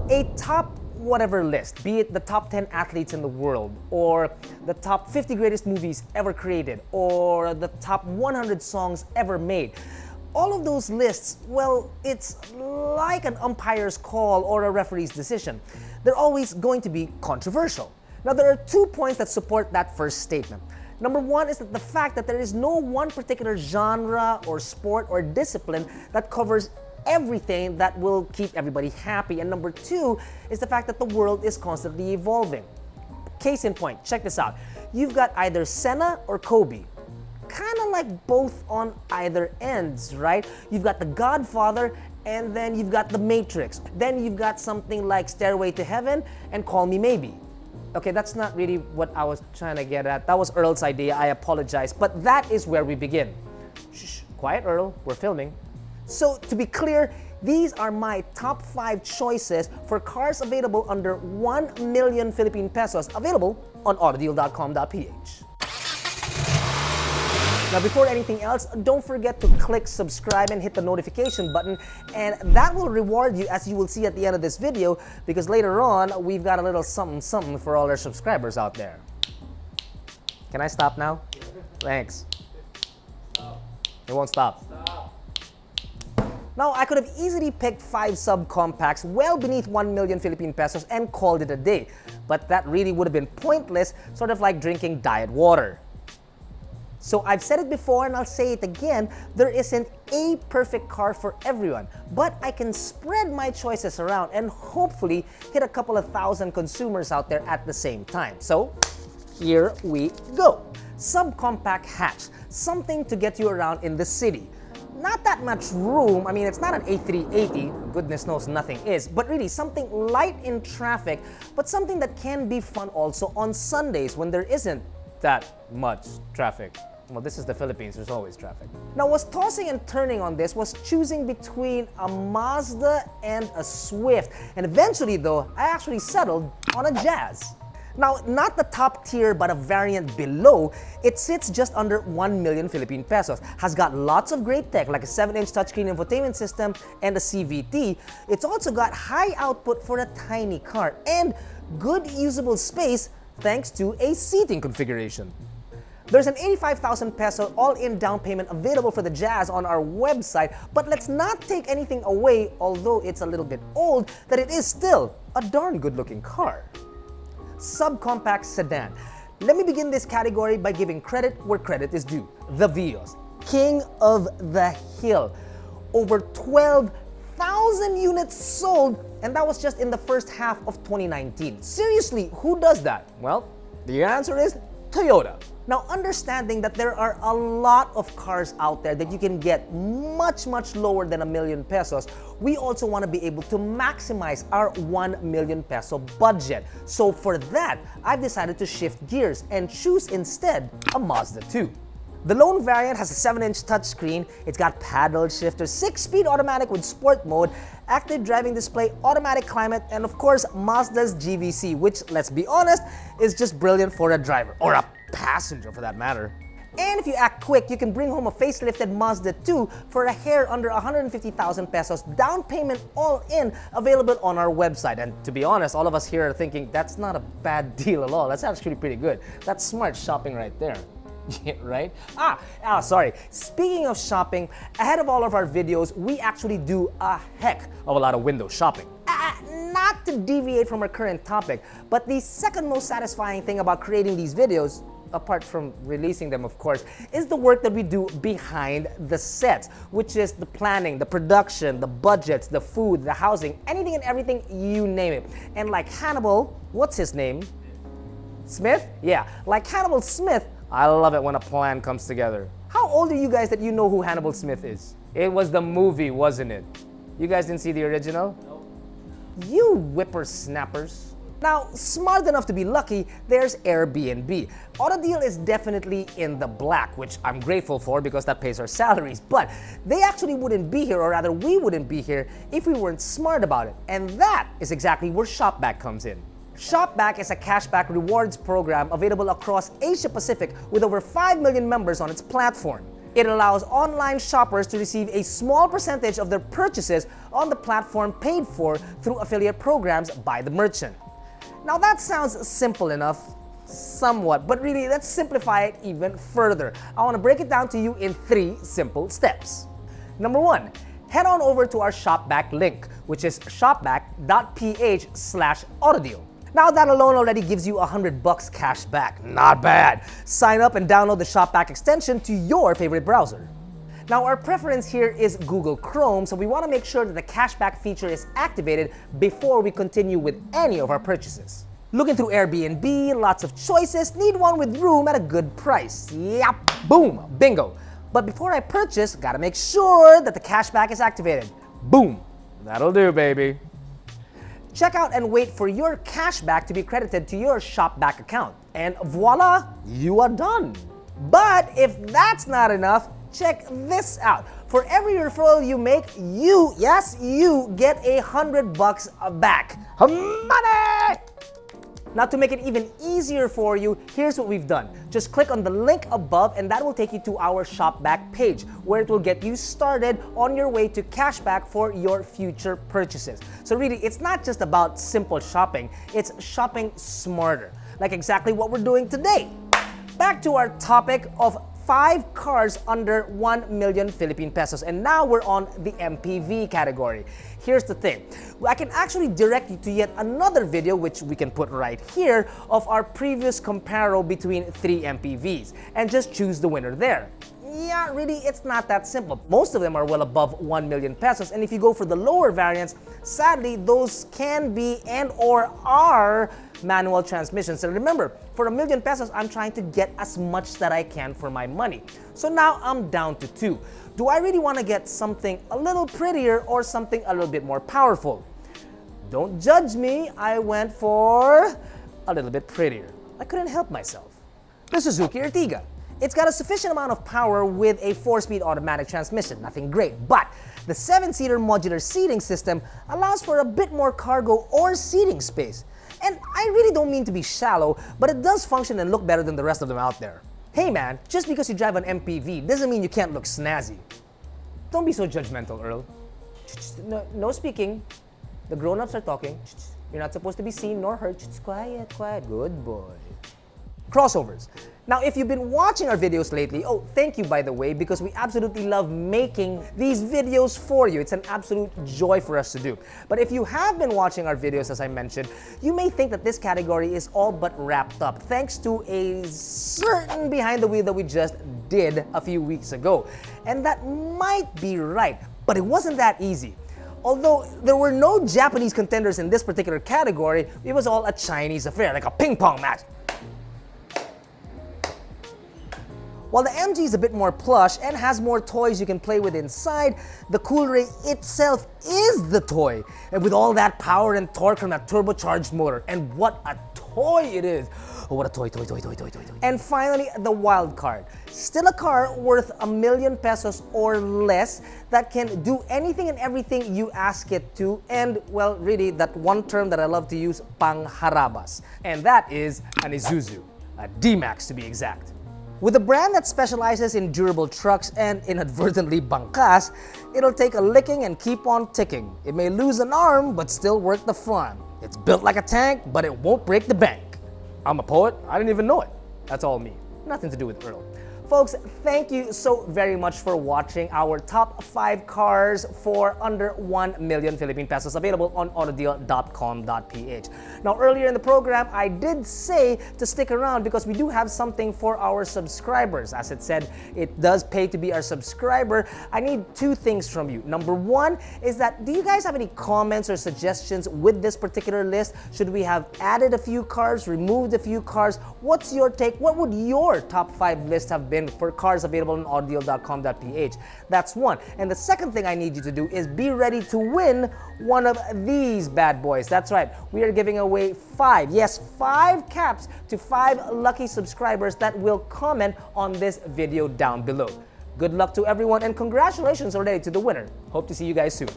A top whatever list, be it the top 10 athletes in the world, or the top 50 greatest movies ever created, or the top 100 songs ever made. All of those lists, well, it's like an umpire's call or a referee's decision. They're always going to be controversial. Now, there are 2 points that support that first statement. Number one is that the fact that there is no one particular genre or sport or discipline that covers everything that will keep everybody happy. And number two is the fact that the world is constantly evolving. Case in point, check this out. You've got either Senna or Kobe. Kind of like both on either ends, right? You've got The Godfather, and then you've got The Matrix. Then you've got something like Stairway to Heaven and Call Me Maybe. Okay, that's not really what I was trying to get at. That was Earl's idea, I apologize. But that is where we begin. Shh, quiet Earl, we're filming. So to be clear, these are my top 5 choices for cars available under 1 million Philippine pesos, available on AutoDeal.com.ph. Now, before anything else, don't forget to click subscribe and hit the notification button, and that will reward you, as you will see at the end of this video, because later on, we've got a little something for all our subscribers out there. Can I stop now? Thanks. It won't stop. Now, I could have easily picked 5 subcompacts well beneath 1 million Philippine pesos and called it a day, but that really would have been pointless, sort of like drinking diet water. So I've said it before and I'll say it again, there isn't a perfect car for everyone, but I can spread my choices around and hopefully hit a couple of thousand consumers out there at the same time. So here we go. Subcompact hatch, something to get you around in the city. Not that much room, I mean it's not an A380, goodness knows nothing is, but really something light in traffic, but something that can be fun also on Sundays when there isn't that much traffic. Well, this is the Philippines, there's always traffic. Now, what's tossing and turning on this was choosing between a Mazda and a Swift. And eventually though, I actually settled on a Jazz. Now, not the top tier, but a variant below, it sits just under 1 million Philippine pesos. Has got lots of great tech, like a 7-inch touchscreen infotainment system and a CVT. It's also got high output for a tiny car and good usable space thanks to a seating configuration. There's an 85,000 peso all-in down payment available for the Jazz on our website, but let's not take anything away, although it's a little bit old, that it is still a darn good-looking car. Subcompact sedan. Let me begin this category by giving credit where credit is due. The Vios, king of the hill. Over 12,000 units sold, and that was just in the first half of 2019. Seriously, who does that? Well, the answer is Toyota. Now, understanding that there are a lot of cars out there that you can get much lower than 1 million pesos, we also want to be able to maximize our 1 million peso budget. So for that, I've decided to shift gears and choose instead a Mazda 2. The lone variant has a 7-inch touchscreen, it's got paddle shifter, 6-speed automatic with sport mode, active driving display, automatic climate, and of course Mazda's GVC, which, let's be honest, is just brilliant for a driver, or a passenger for that matter. And if you act quick, you can bring home a facelifted Mazda 2 for a hair under 150,000 pesos, down payment all in, available on our website. And to be honest, all of us here are thinking, that's not a bad deal at all, that's actually pretty good. That's smart shopping right there. Yeah, right? Sorry. Speaking of shopping, ahead of all of our videos, we actually do a heck of a lot of window shopping. Not to deviate from our current topic, but the second most satisfying thing about creating these videos, apart from releasing them of course, is the work that we do behind the sets, which is the planning, the production, the budgets, the food, the housing, anything and everything, you name it. And like Hannibal, what's his name? Smith? Yeah, like Hannibal Smith, I love it when a plan comes together. How old are you guys that you know who Hannibal Smith is? It was the movie, wasn't it? You guys didn't see the original? No. You whippersnappers. Now, smart enough to be lucky, there's Airbnb. AutoDeal is definitely in the black, which I'm grateful for because that pays our salaries, but they actually wouldn't be here, or rather we wouldn't be here, if we weren't smart about it. And that is exactly where Shopback comes in. Shopback is a cashback rewards program available across Asia Pacific with over 5 million members on its platform. It allows online shoppers to receive a small percentage of their purchases on the platform paid for through affiliate programs by the merchant. Now that sounds simple enough, somewhat, but really let's simplify it even further. I want to break it down to you in 3 simple steps. Number 1, head on over to our Shopback link, which is shopback.ph/AutoDeal. Now that alone already gives you $100 cash back. Not bad. Sign up and download the Shopback extension to your favorite browser. Now our preference here is Google Chrome, so we want to make sure that the cashback feature is activated before we continue with any of our purchases. Looking through Airbnb, lots of choices, need one with room at a good price. Yep, boom, bingo. But before I purchase, gotta make sure that the cashback is activated. Boom, that'll do, baby. Check out and wait for your cashback to be credited to your Shopback account. And voila, you are done. But if that's not enough, check this out. For every referral you make, you get $100 back. Money! Now to make it even easier for you, here's what we've done. Just click on the link above and that will take you to our Shopback page where it will get you started on your way to cashback for your future purchases. So really, it's not just about simple shopping, it's shopping smarter, like exactly what we're doing today. Back to our topic of 5 cars under 1 million Philippine pesos, and now we're on the MPV category. Here's the thing, I can actually direct you to yet another video, which we can put right here, of our previous comparo between 3 MPVs, and just choose the winner there. Yeah, really, it's not that simple. Most of them are well above 1 million pesos, and if you go for the lower variants, sadly, those can be and or are manual transmissions. And remember, for 1 million pesos, I'm trying to get as much that I can for my money. So now I'm down to 2. Do I really want to get something a little prettier or something a little bit more powerful? Don't judge me, I went for a little bit prettier. I couldn't help myself. The Suzuki Ertiga. It's got a sufficient amount of power with a 4-speed automatic transmission, nothing great, but the 7-seater modular seating system allows for a bit more cargo or seating space. And I really don't mean to be shallow, but it does function and look better than the rest of them out there. Hey man, just because you drive an MPV doesn't mean you can't look snazzy. Don't be so judgmental, Earl. No speaking. The grown-ups are talking. You're not supposed to be seen nor heard. Quiet, quiet. Good boy. Crossovers. Now, if you've been watching our videos lately, oh, thank you by the way, because we absolutely love making these videos for you. It's an absolute joy for us to do. But if you have been watching our videos, as I mentioned, you may think that this category is all but wrapped up thanks to a certain behind the wheel that we just did a few weeks ago. And that might be right, but it wasn't that easy. Although there were no Japanese contenders in this particular category, it was all a Chinese affair, like a ping pong match. While the MG is a bit more plush and has more toys you can play with inside, the Coolray itself is the toy. And with all that power and torque from that turbocharged motor, and what a toy it is. Oh, what a toy. And finally, the wild card. Still a car worth 1 million pesos or less that can do anything and everything you ask it to, and well, really, that one term that I love to use, pangharabas. And that is an Isuzu, a D-Max to be exact. With a brand that specializes in durable trucks and inadvertently bangkas, it'll take a licking and keep on ticking. It may lose an arm, but still worth the fun. It's built like a tank, but it won't break the bank. I'm a poet, I didn't even know it. That's all me, nothing to do with Earl. Folks, thank you so very much for watching our top 5 cars for under 1 million Philippine pesos, available on AutoDeal.com.ph. Now, earlier in the program, I did say to stick around because we do have something for our subscribers. As it said, it does pay to be our subscriber. I need 2 things from you. Number 1 is that, do you guys have any comments or suggestions with this particular list? Should we have added a few cars, removed a few cars? What's your take? What would your top 5 list have been for cars available on AutoDeal.com.ph? That's one. And the second thing I need you to do is be ready to win one of these bad boys. That's right, we are giving away 5 caps to 5 lucky subscribers that will comment on this video down below. Good luck to everyone and congratulations already to the winner. Hope to see you guys soon.